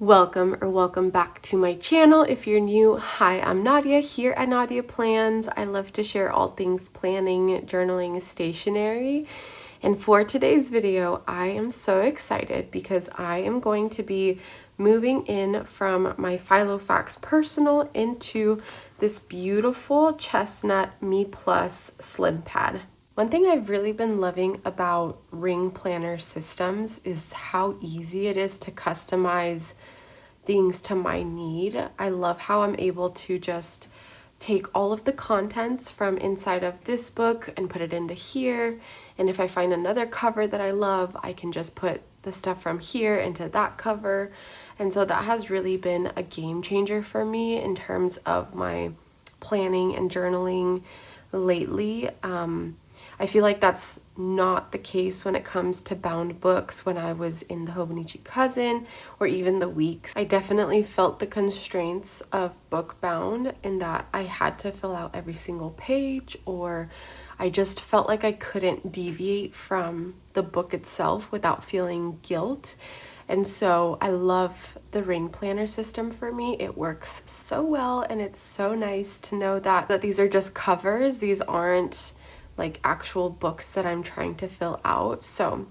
Welcome back to my channel. If you're new, hi, I'm Nadia here at Nadia Plans. I love to share all things planning, journaling, stationery. And for today's video, I am so excited because I am going to be moving in from my Filofax Personal into this beautiful Chestnut Meeplus Slimpad. One thing I've really been loving about ring planner systems is how easy it is to customize things to my need. I love how I'm able to just take all of the contents from inside of this book and put it into here. And if I find another cover that I love, I can just put the stuff from here into that cover. And so that has really been a game changer for me in terms of my planning and journaling lately. I feel like that's not the case when it comes to bound books. When I was in the Hobonichi Cousin or even the Weeks, I definitely felt the constraints of book bound in that I had to fill out every single page, or I just felt like I couldn't deviate from the book itself without feeling guilt. And so I love the ring planner system for me. It works so well, and it's so nice to know that these are just covers. These aren't like actual books that I'm trying to fill out. So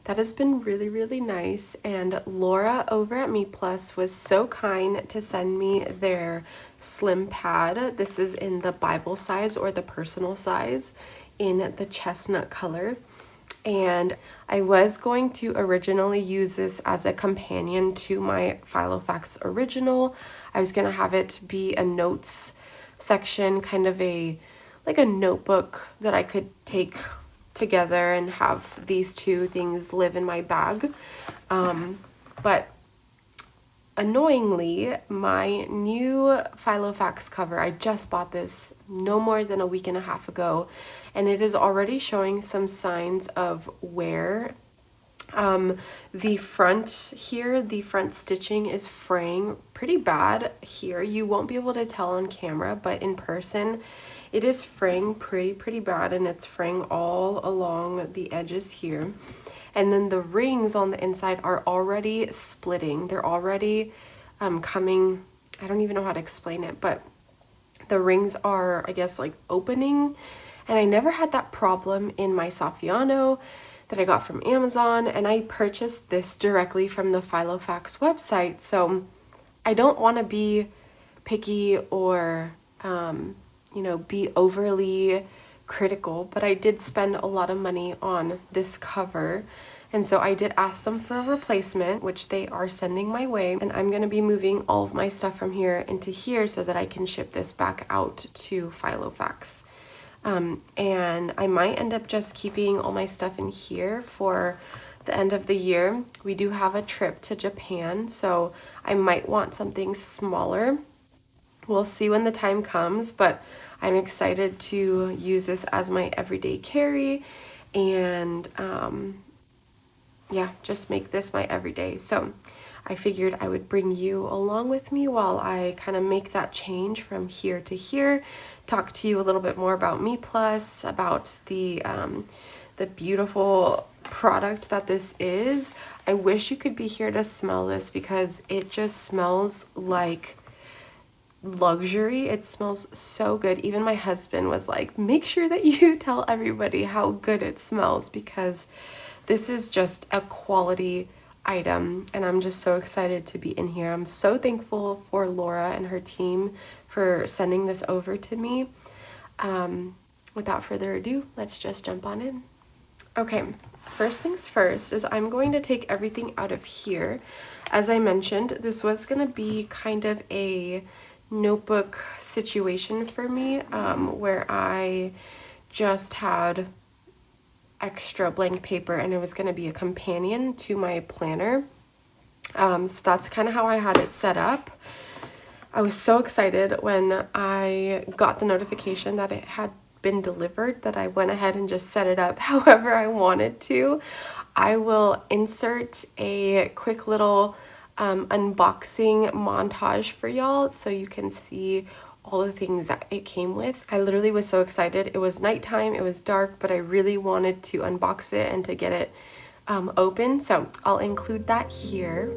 that has been really, really nice. And Lora over at Meeplus was so kind to send me their slim pad. This is in the Bible size or the personal size in the chestnut color. And I was going to originally use this as a companion to my Filofax original. I was going to have it be a notes section, kind of like a notebook that I could take together and have these two things live in my bag. But annoyingly, my new Filofax cover, I just bought this no more than a week and a half ago, and it is already showing some signs of wear. The front here, the front stitching is fraying pretty bad here. You won't be able to tell on camera, but in person, it is fraying pretty bad, and it's fraying all along the edges here. And then the rings on the inside are already splitting. They're already coming, I don't even know how to explain it, but the rings are, I guess, like opening. And I never had that problem in my Saffiano that I got from Amazon, and I purchased this directly from the Filofax website. So I don't want to be picky or be overly critical, but I did spend a lot of money on this cover, and so I did ask them for a replacement, which they are sending my way, and I'm going to be moving all of my stuff from here into here so that I can ship this back out to Filofax. And I might end up just keeping all my stuff in here for the end of the year. We do have a trip to Japan, so I might want something smaller. We'll see when the time comes, but I'm excited to use this as my everyday carry and just make this my everyday. So I figured I would bring you along with me while I kind of make that change from here to here, talk to you a little bit more about Meeplus, about the beautiful product that this is. I wish you could be here to smell this because it just smells like luxury. It smells so good. Even my husband was like, make sure that you tell everybody how good it smells, because this is just a quality item, and I'm just so excited to be in here. I'm so thankful for Lora and her team for sending this over to me. Without further ado, let's just jump on in. Okay, first things first is I'm going to take everything out of here. As I mentioned, this was going to be kind of a notebook situation for me, where I just had extra blank paper and it was going to be a companion to my planner. So that's kind of how I had it set up. I was so excited when I got the notification that it had been delivered that I went ahead and just set it up however I wanted to. I will insert a quick little unboxing montage for y'all so you can see all the things that it came with. I literally was so excited. It was nighttime, it was dark, but I really wanted to unbox it and to get it open, so I'll include that here.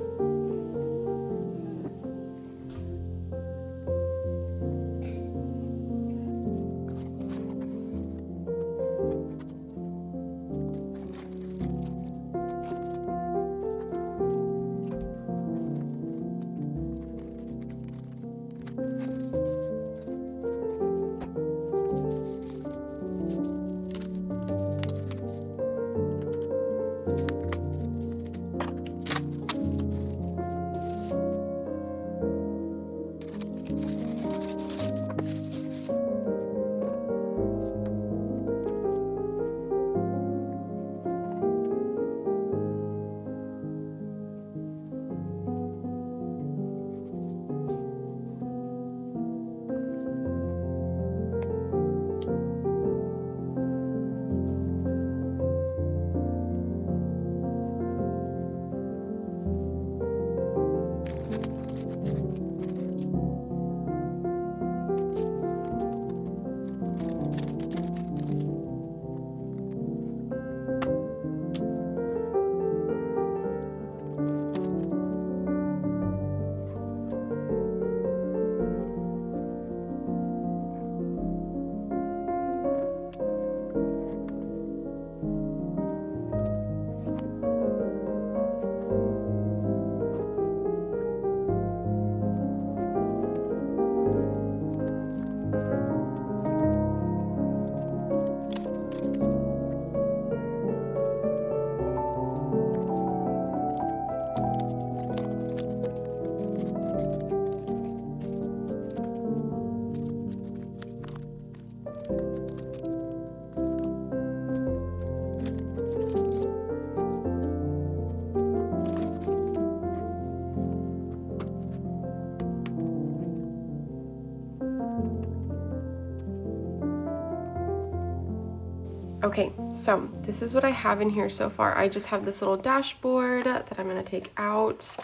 Okay, so this is what I have in here so far. I just have this little dashboard that I'm gonna take out.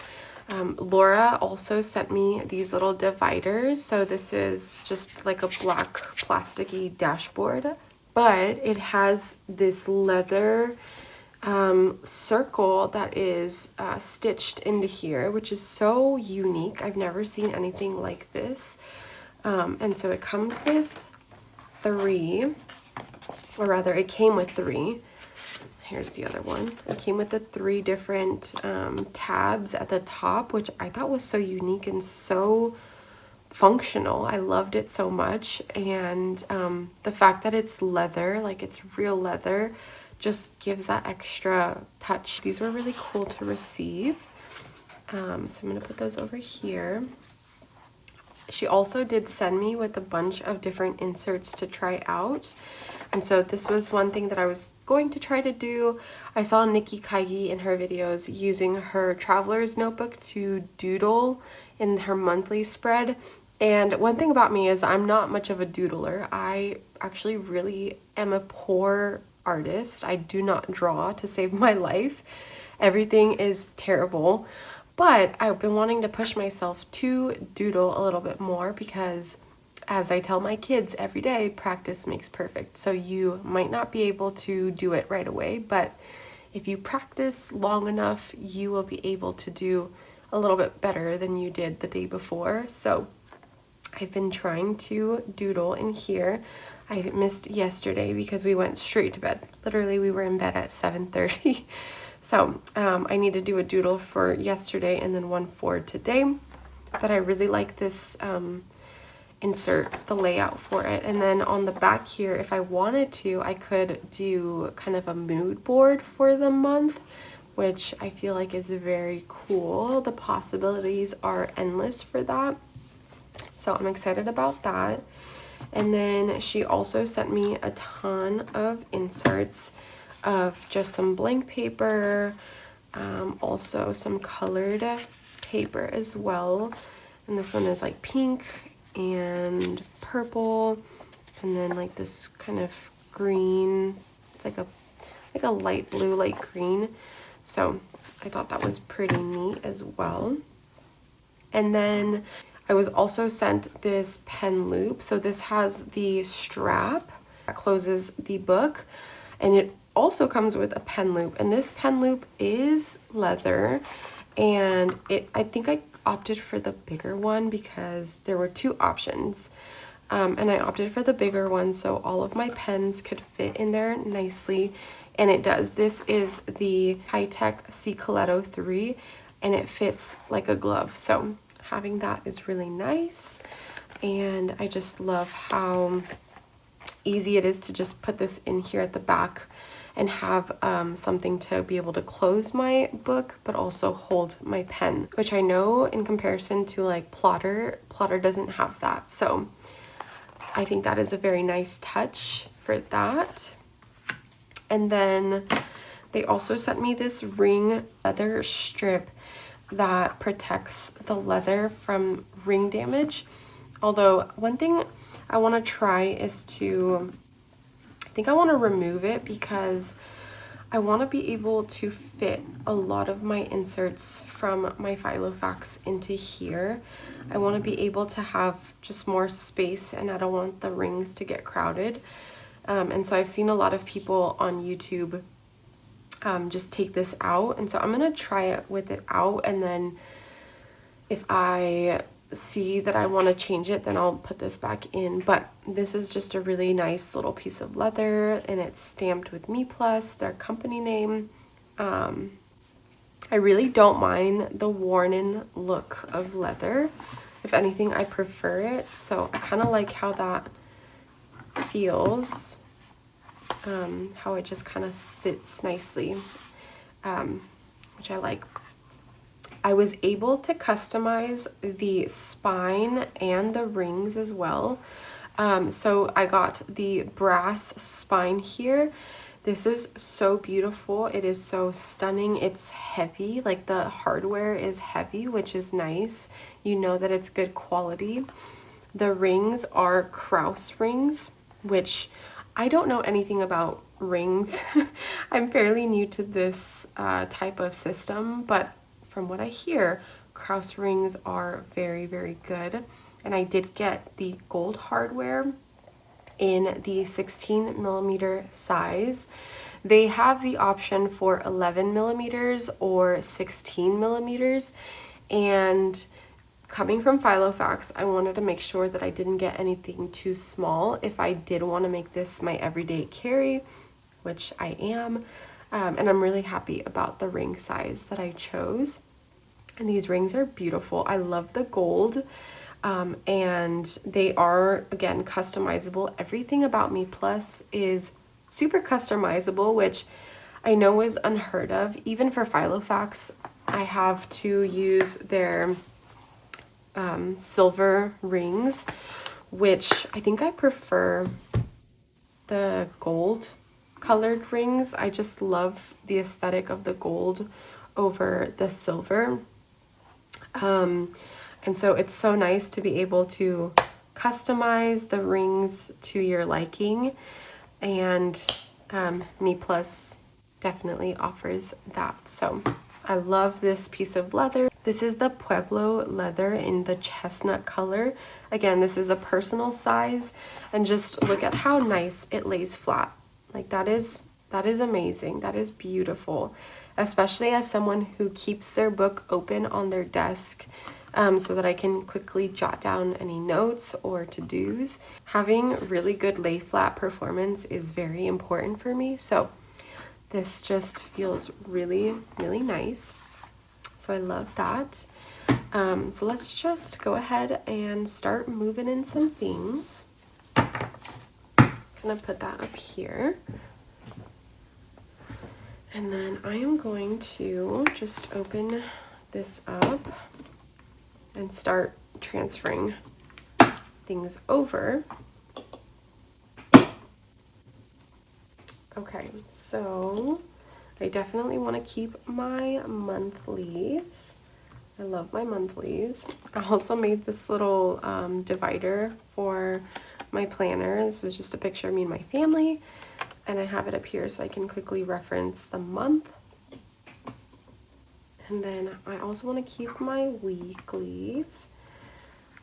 Lora also sent me these little dividers. So this is just like a black plasticky dashboard, but it has this leather circle that is stitched into here, which is so unique. I've never seen anything like this. And so it comes with 3, or rather it came with 3. Here's the other one. It came with the 3 different tabs at the top, which I thought was so unique and so functional. I loved it so much. And the fact that it's leather, like it's real leather, just gives that extra touch. These were really cool to receive. So I'm gonna put those over here. She also did send me with a bunch of different inserts to try out. And so this was one thing that I was going to try to do. I saw Nikki Kaigi in her videos using her traveler's notebook to doodle in her monthly spread. And one thing about me is I'm not much of a doodler. I actually really am a poor artist. I do not draw to save my life. Everything is terrible. But I've been wanting to push myself to doodle a little bit more because, as I tell my kids every day, practice makes perfect. So you might not be able to do it right away, but if you practice long enough, you will be able to do a little bit better than you did the day before. So I've been trying to doodle in here. I missed yesterday because we went straight to bed. Literally, we were in bed at 7:30. So I need to do a doodle for yesterday and then one for today. But I really like this insert, the layout for it. And then on the back here, if I wanted to, I could do kind of a mood board for the month, which I feel like is very cool. The possibilities are endless for that. So I'm excited about that. And then she also sent me a ton of inserts of just some blank paper, also some colored paper as well. And this one is like pink and purple, and then like this kind of green. It's like a light blue, light green. So I thought that was pretty neat as well. And then I was also sent this pen loop. So this has the strap that closes the book, and it also comes with a pen loop. And this pen loop is leather, and I think I opted for the bigger one because there were 2 options. And I opted for the bigger one so all of my pens could fit in there nicely, and it does. This is the High-Tech C Coletto 3, and it fits like a glove. So having that is really nice, and I just love how easy it is to just put this in here at the back and have something to be able to close my book but also hold my pen, which I know in comparison to like Plotter doesn't have that. So I think that is a very nice touch for that. And then they also sent me this ring leather strip that protects the leather from ring damage. Although one thing I want to try is I think I want to remove it because I want to be able to fit a lot of my inserts from my Filofax into here. I want to be able to have just more space, and I don't want the rings to get crowded. And so I've seen a lot of people on YouTube just take this out, and so I'm gonna try it with it out, and then if I see that I want to change it, then I'll put this back in. But this is just a really nice little piece of leather, and it's stamped with Meeplus, their company name. I really don't mind the worn-in look of leather. If anything, I prefer it. So I kind of like how that feels, how it just kind of sits nicely, which I like. I was able to customize the spine and the rings as well. So I got the brass spine here. This is so beautiful. It is so stunning. It's heavy, like the hardware is heavy, which is nice. You know that it's good quality. The rings are Kraus rings, which I don't know anything about rings. I'm fairly new to this type of system, but from what I hear, Krause rings are very, very good. And I did get the gold hardware in the 16 millimeter size. They have the option for 11 millimeters or 16 millimeters. And coming from Filofax, I wanted to make sure that I didn't get anything too small if I did want to make this my everyday carry, which I am. And I'm really happy about the ring size that I chose. And these rings are beautiful. I love the gold. And they are, again, customizable. Everything about Meeplus is super customizable, which I know is unheard of. Even for Filofax, I have to use their silver rings, which I think I prefer the gold colored rings. I just love the aesthetic of the gold over the silver. And so it's so nice to be able to customize the rings to your liking, and Meeplus definitely offers that. So I love this piece of leather. This is the Pueblo leather in the chestnut color. Again, this is a personal size, and just look at how nice it lays flat. Like that is amazing. That is beautiful, especially as someone who keeps their book open on their desk. So that I can quickly jot down any notes or to-dos. Having really good lay flat performance is very important for me. So this just feels really, really nice. So I love that. So let's just go ahead and start moving in some things. Gonna put that up here. And then I am going to just open this up and start transferring things over. Okay, so I definitely want to keep my monthlies. I love my monthlies. I also made this little divider for my planner. This is just a picture of me and my family, and I have it up here so I can quickly reference the month. And then I also want to keep my weeklies.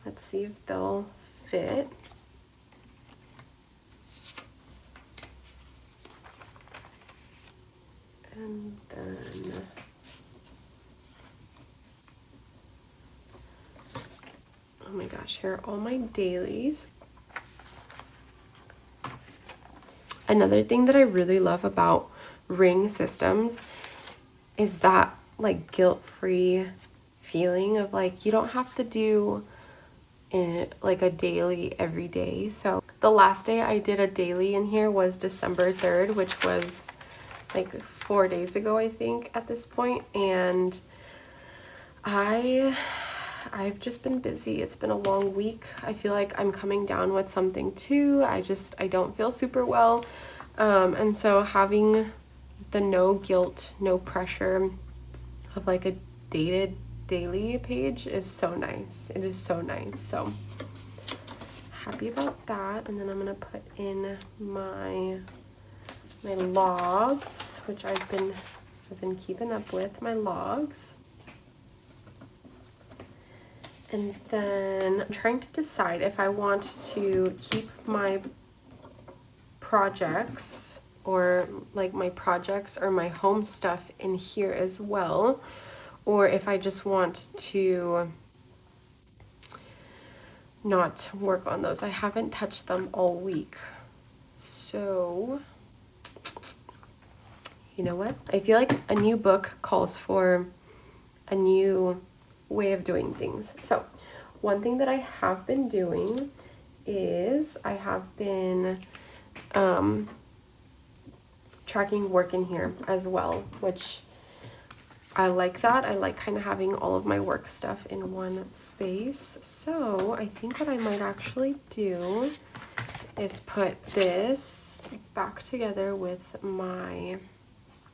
Let's see if they'll fit. And then oh my gosh, here are all my dailies. Another thing that I really love about ring systems is that like guilt-free feeling of like you don't have to do like a daily every day. So the last day I did a daily in here was December 3rd, which was like 4 days ago, I think, at this point. And I've just been busy. It's been a long week. I feel like I'm coming down with something too. I don't feel super well. And so having the no guilt, no pressure of like a dated daily page is so nice. It is so nice. So happy about that. And then I'm gonna put in my logs, which I've been keeping up with my logs. And then I'm trying to decide if I want to keep my projects or my home stuff in here as well, or if I just want to not work on those. I haven't touched them all week. So, you know what? I feel like a new book calls for a new way of doing things. So, one thing that I have been doing is I have been tracking work in here as well, which I like that. I like kind of having all of my work stuff in one space. So I think what I might actually do is put this back together with my,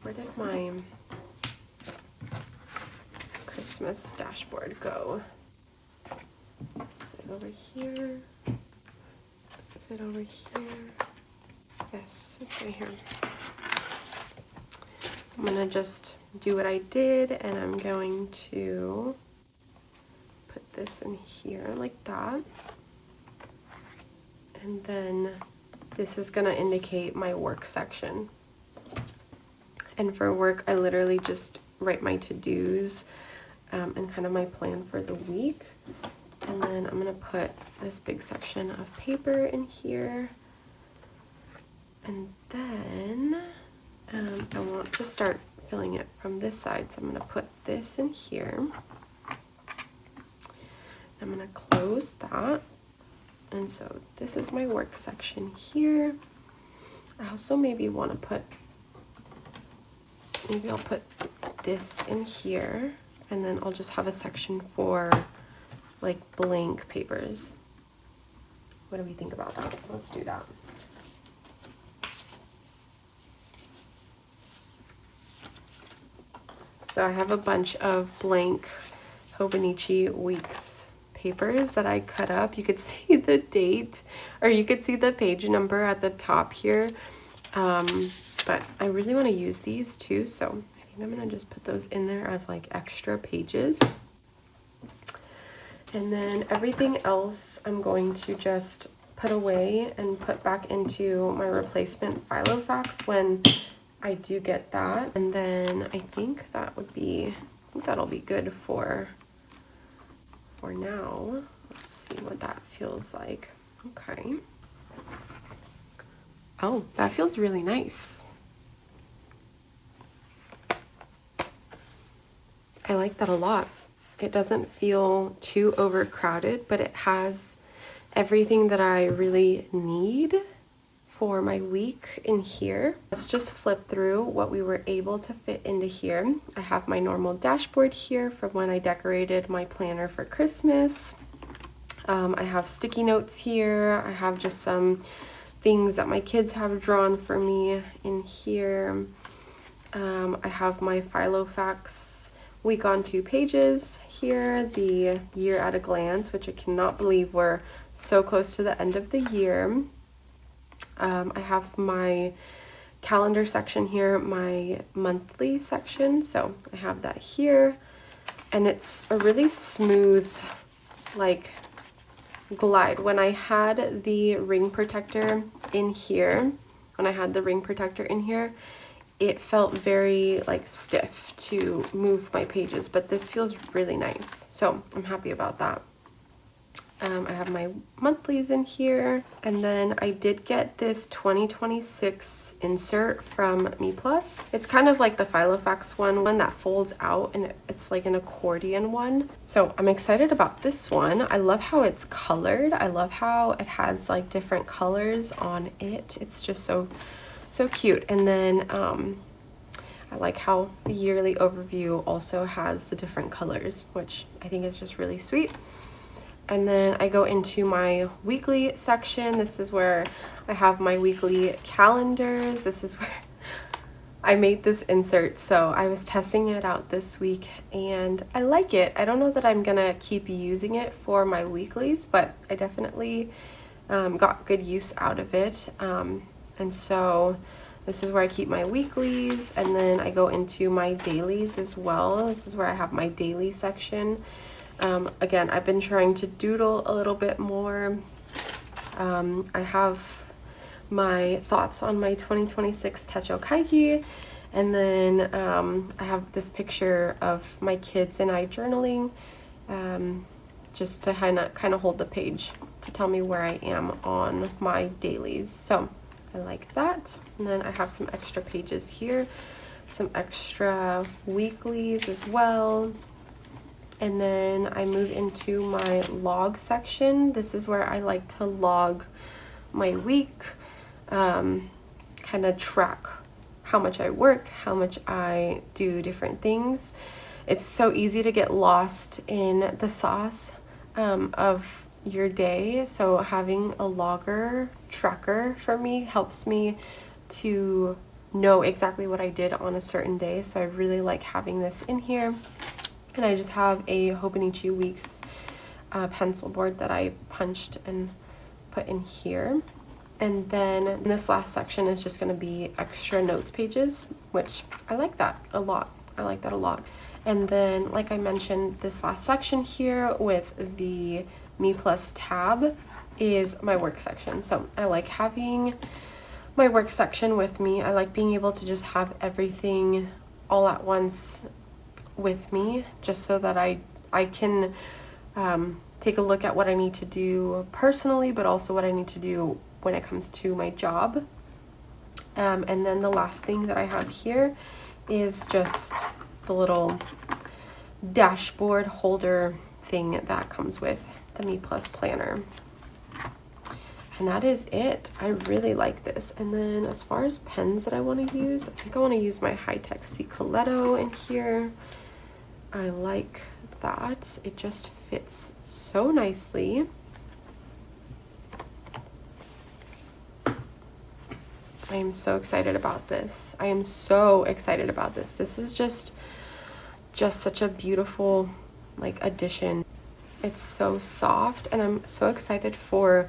where did my Christmas dashboard go? Sit over here. Sit over here. Yes, it's right here. I'm gonna just do what I did, and I'm going to put this in here like that. And then this is gonna indicate my work section. And for work, I literally just write my to-dos and kind of my plan for the week. And then I'm gonna put this big section of paper in here. And then I want to start filling it from this side. So I'm gonna put this in here. I'm gonna close that. And so this is my work section here. I also maybe want to put, maybe I'll put this in here, and then I'll just have a section for like blank papers. What do we think about that? Let's do that. So I have a bunch of blank Hobonichi Weeks papers that I cut up. You could see the date, or you could see the page number at the top here. But I really want to use these too, so I think I'm gonna just put those in there as like extra pages. And then everything else I'm going to just put away and put back into my replacement Filofax when I do get that. And then I think that would be, I think that'll be good for now. Let's see what that feels like. Okay. Oh, that feels really nice. I like that a lot. It doesn't feel too overcrowded, but it has everything that I really need for my week in here. Let's just flip through what we were able to fit into here. I have my normal dashboard here from when I decorated my planner for Christmas. I have sticky notes here. I have just some things that my kids have drawn for me in here. I have my Filofax week on 2 pages here, the year at a glance, which I cannot believe we're so close to the end of the year. I have my calendar section here, my monthly section, so I have that here, and it's a really smooth like glide. When I had the ring protector in here, it felt very like stiff to move my pages, but this feels really nice, so I'm happy about that. I have my monthlies in here, and then I did get this 2026 insert from Meeplus. It's kind of like the Filofax one that folds out, and it's like an accordion one. So I'm excited about this one. I love how it's colored. I love how it has like different colors on it. It's just so cute. And then I like how the yearly overview also has the different colors, which I think is just really sweet. And then I go into my weekly section. This is where I have my weekly calendars. This is where I made this insert. So I was testing it out this week and I like it. I don't know that I'm gonna keep using it for my weeklies, but I definitely got good use out of it. And so this is where I keep my weeklies, and then I go into my dailies as well. This is where I have my daily section. Again, I've been trying to doodle a little bit more. I have my thoughts on my 2026 Techo Kaigi, and then I have this picture of my kids and I journaling, just to kind of hold the page to tell me where I am on my dailies. So I like that. And then I have some extra pages here, some extra weeklies as well. And then I move into my log section. This is where I like to log my week, kind of track how much I work, how much I do different things. It's so easy to get lost in the sauce of your day. So having a logger tracker for me helps me to know exactly what I did on a certain day. So I really like having this in here. And I just have a Hobonichi Weeks pencil board that I punched and put in here. And then this last section is just going to be extra notes pages, which I like that a lot. I like that a lot. And then, like I mentioned, this last section here with the Meeplus tab is my work section. So I like having my work section with me. I like being able to just have everything all at once with me, just so that I can take a look at what I need to do personally, but also what I need to do when it comes to my job. And then the last thing that I have here is just the little dashboard holder thing that comes with the Meeplus planner. And that is it. I really like this. And then as far as pens that I want to use, I think I want to use my high-tech Cicoletto in here. I like that. It just fits so nicely. I am so excited about this. I am so excited about this. This is just such a beautiful like addition. It's so soft, and I'm so excited for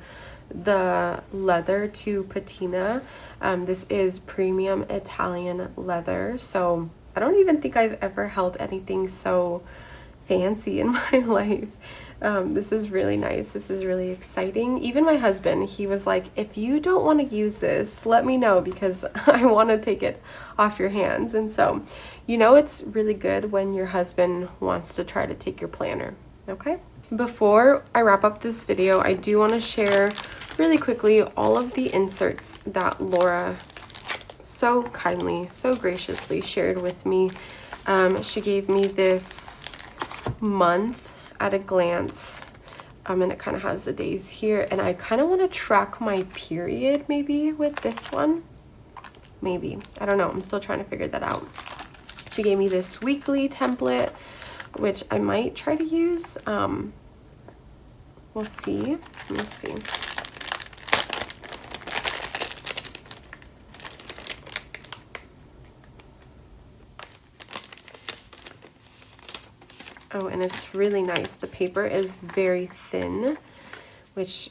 the leather to patina. This is premium Italian leather, so I don't even think I've ever held anything so fancy in my life. This is really nice. This is really exciting. Even my husband, he was like, if you don't want to use this, let me know, because I want to take it off your hands. And so, you know, it's really good when your husband wants to try to take your planner. Okay. Before I wrap up this video, I do want to share really quickly all of the inserts that Lora so kindly, so graciously shared with me. She gave me this month at a glance, and it kind of has the days here, and I kind of want to track my period maybe with this one. Maybe, I don't know, I'm still trying to figure that out. She gave me this weekly template, which I might try to use. We'll see. Let's see. Oh, and it's really nice. The paper is very thin, which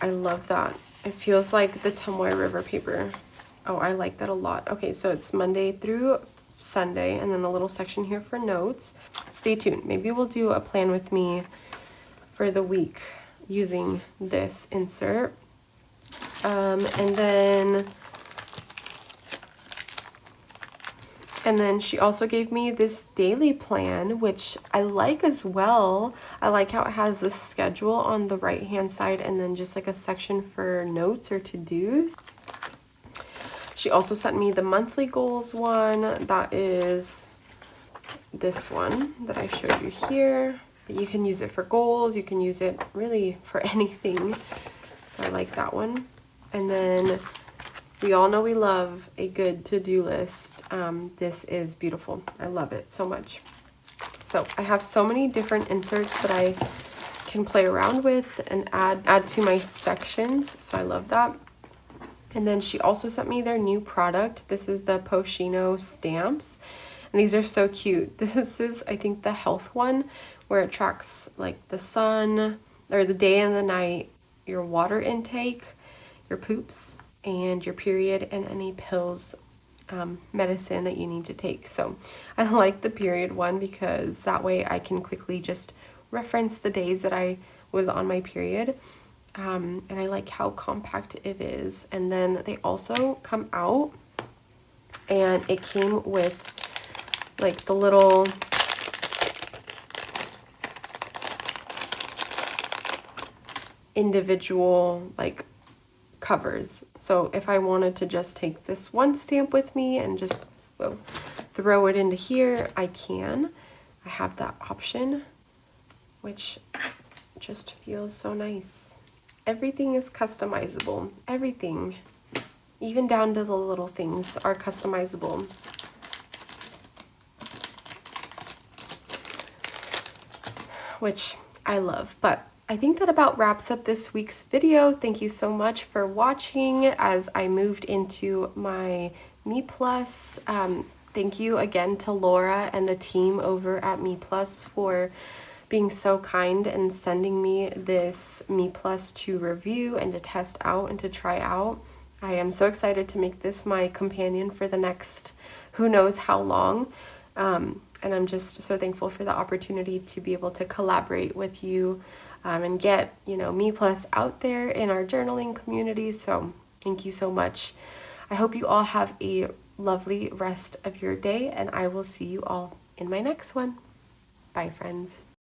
I love that. It feels like the Tomoe River paper. Oh, I like that a lot. Okay, so it's Monday through Sunday, and then a little section here for notes. Stay tuned. Maybe we'll do a plan with me for the week using this insert. And then she also gave me this daily plan, which I like as well. I like how it has the schedule on the right hand side and then just like a section for notes or to-dos. She also sent me the monthly goals one. That is this one that I showed you here. But you can use it for goals. You can use it really for anything. So I like that one. And then we all know we love a good to-do list. This is beautiful. I love it so much. So I have so many different inserts that I can play around with and add to my sections. So I love that. And then she also sent me their new product. This is the Pochino stamps. And these are so cute. This is, I think, the health one, where it tracks like the sun or the day and the night, your water intake, your poops, and your period, and any pills, medicine that you need to take. So I like the period one because that way I can quickly just reference the days that I was on my period. And I like how compact it is. And then they also come out, and it came with like the little individual like covers. So if I wanted to just take this one stamp with me and just throw it into here, I can. I have that option, which just feels so nice. Everything is customizable. Everything, even down to the little things, are customizable. Which I love. But I think that about wraps up this week's video. Thank you so much for watching as I moved into my Meeplus. Thank you again to Lora and the team over at Meeplus for being so kind and sending me this Meeplus to review and to test out and to try out. I am so excited to make this my companion for the next who knows how long. And I'm just so thankful for the opportunity to be able to collaborate with you and get, Meeplus out there in our journaling community. So thank you so much. I hope you all have a lovely rest of your day, and I will see you all in my next one. Bye, friends.